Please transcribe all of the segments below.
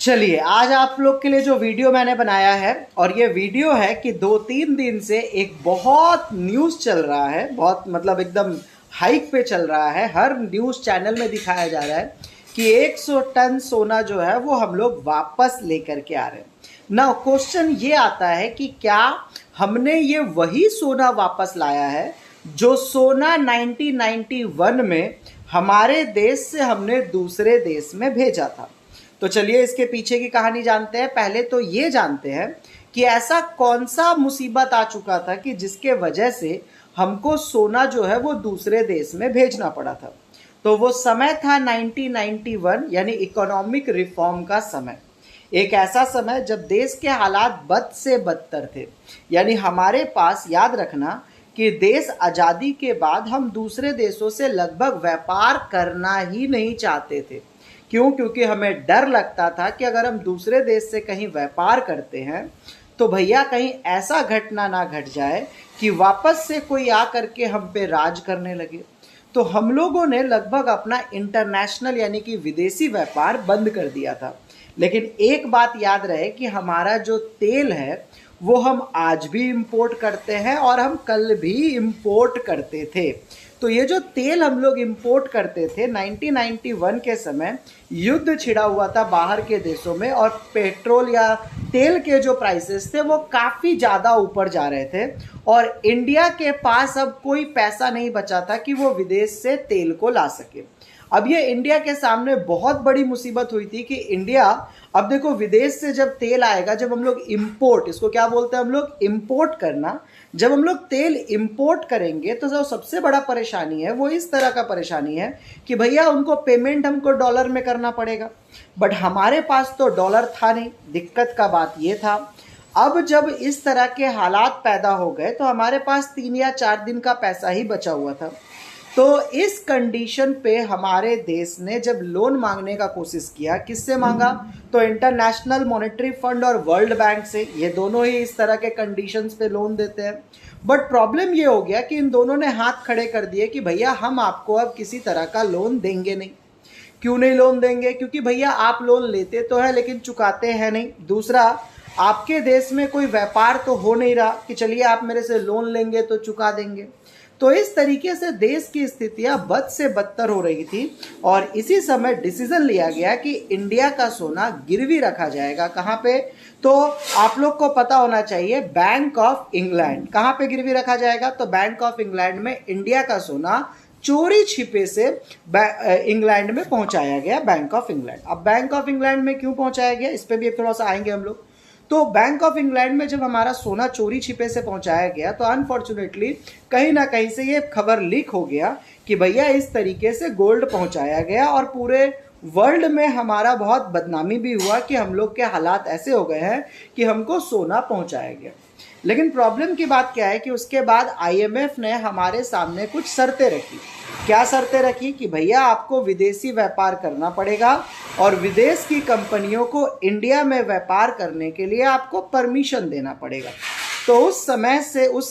चलिए आज आप लोग के लिए जो वीडियो मैंने बनाया है, और ये वीडियो है कि 2-3 दिन से एक बहुत न्यूज़ चल रहा है, बहुत मतलब एकदम हाइक पे चल रहा है। हर न्यूज़ चैनल में दिखाया जा रहा है कि 100 टन सोना जो है वो हम लोग वापस लेकर के आ रहे हैं ना। क्वेश्चन ये आता है कि क्या हमने ये वही सोना वापस लाया है जो सोना 1991 में हमारे देश से हमने दूसरे देश में भेजा था। तो चलिए इसके पीछे की कहानी जानते हैं। पहले तो ये जानते हैं कि ऐसा कौन सा मुसीबत आ चुका था कि जिसके वजह से हमको सोना जो है वो दूसरे देश में भेजना पड़ा था। तो वो समय था 1991 यानी इकोनॉमिक रिफॉर्म का समय। एक ऐसा समय जब देश के हालात बद से बदतर थे। यानी हमारे पास, याद रखना कि देश आज़ादी के बाद हम दूसरे देशों से लगभग व्यापार करना ही नहीं चाहते थे। क्यों? क्योंकि हमें डर लगता था कि अगर हम दूसरे देश से कहीं व्यापार करते हैं तो भैया कहीं ऐसा घटना ना घट जाए कि वापस से कोई आ करके हम पे राज करने लगे। तो हम लोगों ने लगभग अपना इंटरनेशनल यानी कि विदेशी व्यापार बंद कर दिया था। लेकिन एक बात याद रहे कि हमारा जो तेल है वो हम आज भी इंपोर्ट करते हैं और हम कल भी इंपोर्ट करते थे। तो ये जो तेल हम लोग इंपोर्ट करते थे 1991 के समय युद्ध छिड़ा हुआ था बाहर के देशों में, और पेट्रोल या तेल के जो प्राइसेस थे वो काफ़ी ज़्यादा ऊपर जा रहे थे, और इंडिया के पास अब कोई पैसा नहीं बचा था कि वो विदेश से तेल को ला सके। अब ये इंडिया के सामने बहुत बड़ी मुसीबत हुई थी कि इंडिया, अब देखो विदेश से जब तेल आएगा, जब हम लोग इंपोर्ट, इसको क्या बोलते हैं हम लोग, इंपोर्ट करना, जब हम लोग तेल इंपोर्ट करेंगे तो जो सबसे बड़ा परेशानी है वो इस तरह का परेशानी है कि भैया उनको पेमेंट हमको डॉलर में करना पड़ेगा। बट हमारे पास तो डॉलर था नहीं। दिक्कत का बात ये था। अब जब इस तरह के हालात पैदा हो गए तो हमारे पास 3 या 4 दिन का पैसा ही बचा हुआ था। तो इस कंडीशन पे हमारे देश ने जब लोन मांगने का कोशिश किया, किससे मांगा? तो इंटरनेशनल मॉनेटरी फंड और वर्ल्ड बैंक से। ये दोनों ही इस तरह के कंडीशंस पे लोन देते हैं। बट प्रॉब्लम ये हो गया कि इन दोनों ने हाथ खड़े कर दिए कि भैया हम आपको अब किसी तरह का लोन देंगे नहीं। क्यों नहीं लोन देंगे? क्योंकि भैया आप लोन लेते तो है लेकिन चुकाते हैं नहीं। दूसरा, आपके देश में कोई व्यापार तो हो नहीं रहा कि चलिए आप मेरे से लोन लेंगे तो चुका देंगे। तो इस तरीके से देश की स्थितियां बद से बदतर हो रही थी, और इसी समय डिसीजन लिया गया कि इंडिया का सोना गिरवी रखा जाएगा। कहाँ पे? तो आप लोग को पता होना चाहिए, बैंक ऑफ इंग्लैंड। कहाँ पे गिरवी रखा जाएगा? तो बैंक ऑफ इंग्लैंड में इंडिया का सोना चोरी छिपे से इंग्लैंड में पहुंचाया गया, बैंक ऑफ इंग्लैंड। अब बैंक ऑफ इंग्लैंड में क्यों पहुंचाया गया, इस पर भी थोड़ा सा आएंगे हम लोग। तो बैंक ऑफ इंग्लैंड में जब हमारा सोना चोरी छिपे से पहुंचाया गया तो अनफॉर्चुनेटली कहीं ना कहीं से ये खबर लीक हो गया कि भैया इस तरीके से गोल्ड पहुंचाया गया, और पूरे वर्ल्ड में हमारा बहुत बदनामी भी हुआ कि हम लोग के हालात ऐसे हो गए हैं कि हमको सोना पहुंचाया गया। लेकिन प्रॉब्लम की बात क्या है कि उसके बाद आईएमएफ ने हमारे सामने कुछ शर्तें रखी। क्या शर्तें रखी? कि भैया आपको विदेशी व्यापार करना पड़ेगा और विदेश की कंपनियों को इंडिया में व्यापार करने के लिए आपको परमिशन देना पड़ेगा। तो उस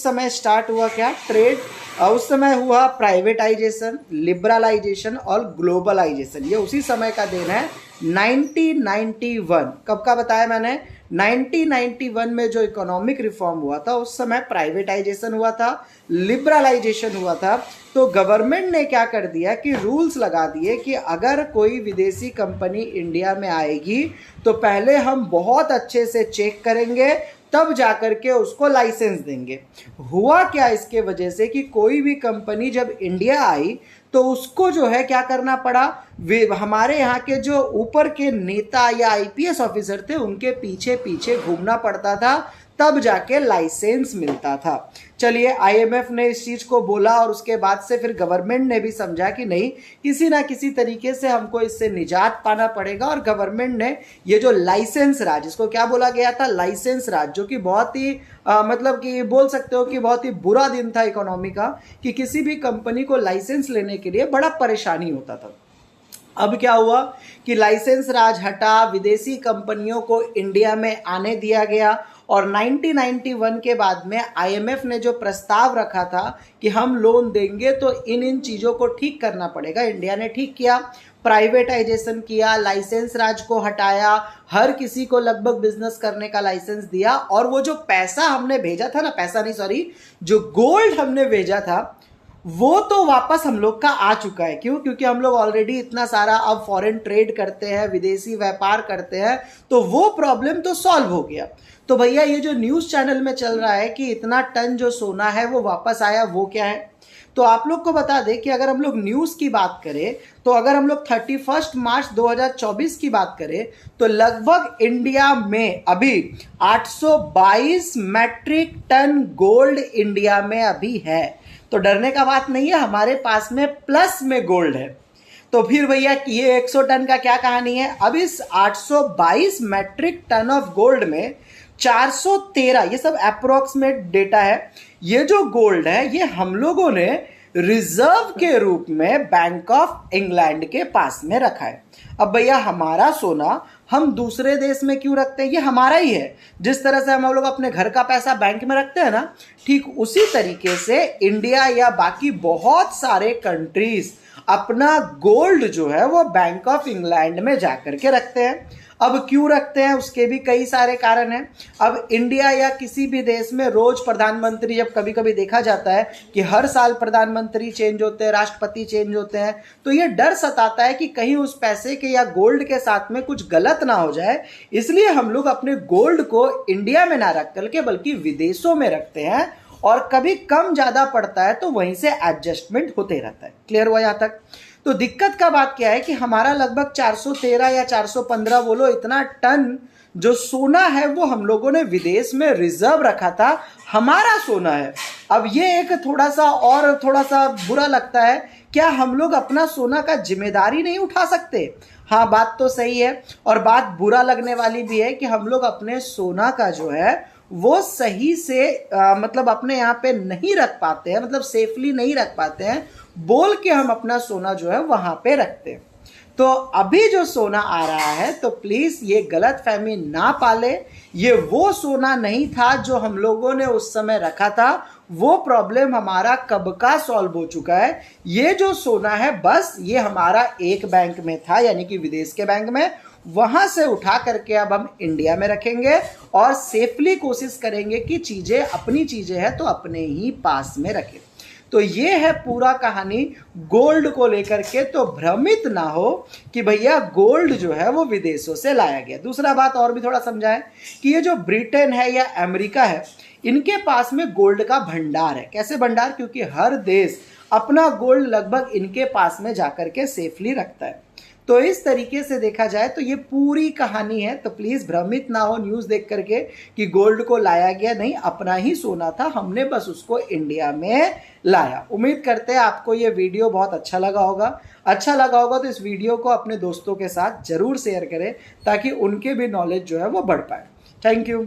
समय स्टार्ट हुआ क्या? ट्रेड। उस समय हुआ प्राइवेटाइजेशन, लिबरलाइजेशन और ग्लोबलाइजेशन। ये उसी समय का दिन है 1991। कब का बताया मैंने? 1991 में जो इकोनॉमिक रिफॉर्म हुआ था उस समय प्राइवेटाइजेशन हुआ था, लिबरलाइजेशन हुआ था। तो गवर्नमेंट ने क्या कर दिया कि रूल्स लगा दिए कि अगर कोई विदेशी कंपनी इंडिया में आएगी तो पहले हम बहुत अच्छे से चेक करेंगे, तब जाकर के उसको लाइसेंस देंगे। हुआ क्या इसके वजह से कि कोई भी कंपनी जब इंडिया आई तो उसको जो है क्या करना पड़ा, हमारे यहाँ के जो ऊपर के नेता या आईपीएस ऑफिसर थे उनके पीछे पीछे घूमना पड़ता था, तब जाके लाइसेंस मिलता था। चलिए आईएमएफ ने इस चीज़ को बोला और उसके बाद से फिर गवर्नमेंट ने भी समझा कि नहीं, किसी ना किसी तरीके से हमको इससे निजात पाना पड़ेगा, और गवर्नमेंट ने ये जो लाइसेंस राज, इसको क्या बोला गया था? लाइसेंस राज, जो कि बहुत ही मतलब कि बोल सकते हो कि बहुत ही बुरा दिन था इकोनॉमी का, कि किसी भी कंपनी को लाइसेंस लेने के लिए बड़ा परेशानी होता था। अब क्या हुआ कि लाइसेंस राज हटा, विदेशी कंपनियों को इंडिया में आने दिया गया, और 1991 के बाद में आईएमएफ ने जो प्रस्ताव रखा था कि हम लोन देंगे तो इन चीज़ों को ठीक करना पड़ेगा, इंडिया ने ठीक किया। प्राइवेटाइजेशन किया, लाइसेंस राज को हटाया, हर किसी को लगभग बिजनेस करने का लाइसेंस दिया, और वो जो पैसा हमने भेजा था ना, पैसा नहीं सॉरी, जो गोल्ड हमने भेजा था वो तो वापस हम लोग का आ चुका है। क्यों? क्योंकि हम लोग ऑलरेडी इतना सारा अब फॉरेन ट्रेड करते हैं, विदेशी व्यापार करते हैं, तो वो प्रॉब्लम तो सॉल्व हो गया। तो भैया ये जो न्यूज चैनल में चल रहा है कि इतना टन जो सोना है वो वापस आया, वो क्या है? तो आप लोग को बता दें कि अगर हम लोग न्यूज की बात करें तो अगर हम लोग 31 मार्च 2024 की बात करें तो लगभग इंडिया में अभी 822 मैट्रिक टन गोल्ड इंडिया में अभी है। तो डरने का बात नहीं है, हमारे पास में प्लस में गोल्ड है। तो फिर भैया ये 100 टन का क्या कहानी है? अब इस 822 मैट्रिक टन ऑफ गोल्ड में 413, ये सब अप्रोक्सीमेट डेटा है, ये जो गोल्ड है ये हम लोगों ने रिजर्व के रूप में बैंक ऑफ इंग्लैंड के पास में रखा है। अब भैया हमारा सोना हम दूसरे देश में क्यों रखते हैं? ये हमारा ही है। जिस तरह से हम लोग अपने घर का पैसा बैंक में रखते हैं ना, ठीक उसी तरीके से इंडिया या बाकी बहुत सारे कंट्रीज अपना गोल्ड जो है वो बैंक ऑफ इंग्लैंड में जाकर के रखते हैं। अब क्यों रखते हैं उसके भी कई सारे कारण हैं। अब इंडिया या किसी भी देश में रोज प्रधानमंत्री, जब कभी कभी देखा जाता है कि हर साल प्रधानमंत्री चेंज होते हैं, राष्ट्रपति चेंज होते हैं, तो ये डर सताता है कि कहीं उस पैसे के या गोल्ड के साथ में कुछ गलत ना हो जाए। इसलिए हम लोग अपने गोल्ड को इंडिया में ना रख करके बल्कि विदेशों में रखते हैं, और कभी कम ज्यादा पड़ता है तो वहीं से एडजस्टमेंट होते रहता है। क्लियर हुआ यहां तक? तो दिक्कत का बात क्या है कि हमारा लगभग 413 या 415 बोलो इतना टन जो सोना है वो हम लोगों ने विदेश में रिजर्व रखा था, हमारा सोना है। अब ये एक थोड़ा सा बुरा लगता है, क्या हम लोग अपना सोना का जिम्मेदारी नहीं उठा सकते? हाँ, बात तो सही है, और बात बुरा लगने वाली भी है कि हम लोग अपने सोना का जो है वो सही से मतलब अपने यहाँ पे नहीं रख पाते हैं, मतलब सेफली नहीं रख पाते हैं, बोल के हम अपना सोना जो है वहां पे रखते हैं। तो अभी जो सोना आ रहा है तो प्लीज ये गलत फहमी ना पाले, ये वो सोना नहीं था जो हम लोगों ने उस समय रखा था, वो प्रॉब्लम हमारा कब का सॉल्व हो चुका है। ये जो सोना है बस ये हमारा एक बैंक में था, यानी कि विदेश के बैंक में, वहां से उठा करके अब हम इंडिया में रखेंगे और सेफली कोशिश करेंगे कि चीजें अपनी चीजें हैं तो अपने ही पास में रखें। तो ये है पूरा कहानी गोल्ड को लेकर के। तो भ्रमित ना हो कि भैया गोल्ड जो है वो विदेशों से लाया गया। दूसरा बात और भी थोड़ा समझाएं कि ये जो ब्रिटेन है या अमेरिका है, इनके पास में गोल्ड का भंडार है। कैसे भंडार? क्योंकि हर देश अपना गोल्ड लगभग इनके पास में जाकर के सेफली रखता है। तो इस तरीके से देखा जाए तो ये पूरी कहानी है। तो प्लीज भ्रमित ना हो न्यूज देख करके कि गोल्ड को लाया गया, नहीं, अपना ही सोना था, हमने बस उसको इंडिया में लाया। उम्मीद करते हैं आपको ये वीडियो बहुत अच्छा लगा होगा। अच्छा लगा होगा तो इस वीडियो को अपने दोस्तों के साथ जरूर शेयर करें ताकि उनके भी नॉलेज जो है वो बढ़ पाए। Thank you.